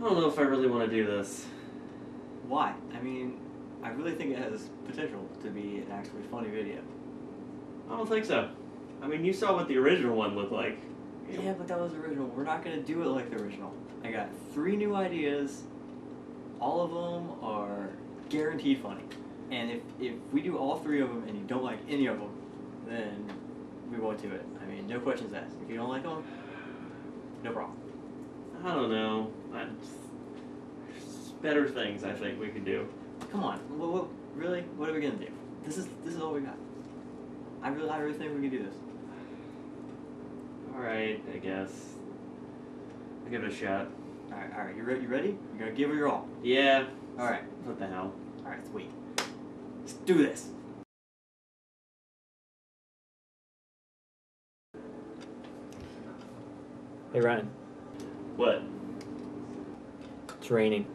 I don't know if I really want to do this. Why? I mean, I really think it has potential to be an actually funny video. I don't think so. I mean, you saw what the original one looked like. Yeah, but that was the original. We're not going to do it like the original. I got 3 new ideas. All of them are guaranteed funny. And if we do all 3 of them and you don't like any of them, then we won't do it. I mean, no questions asked. If you don't like them, no problem. I don't know. There's better things I think we could do. Come on. Really? What are we going to do? This is all we got. I really think we can do this. Alright, I guess. I'll give it a shot. Alright. You ready? You gotta give it your all. Yeah. Alright. What the hell? Alright, sweet. Let's do this. Hey Ryan, What? it's raining.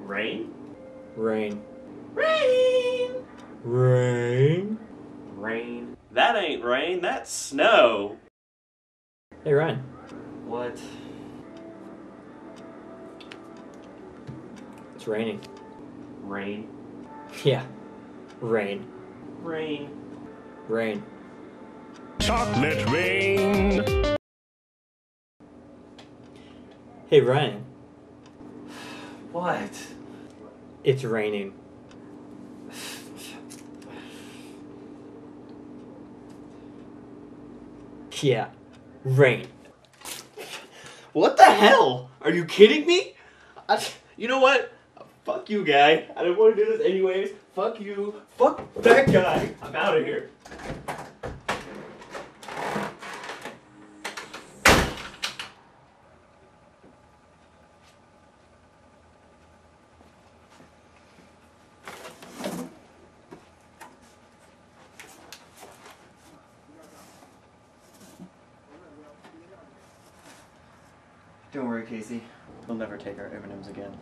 Rain? Rain. Rain! Rain. Rain. That ain't rain, that's snow. Hey Ryan, What? it's raining. Rain. Yeah, rain. Rain. Rain. Chocolate rain. Hey Ryan, What? it's raining. Yeah, rain. What the hell? Are you kidding me? You know what? Fuck you, guy. I didn't want to do this anyways. Fuck you. Fuck that guy. I'm out of here. Don't worry, Casey. We'll never take our M&Ms again.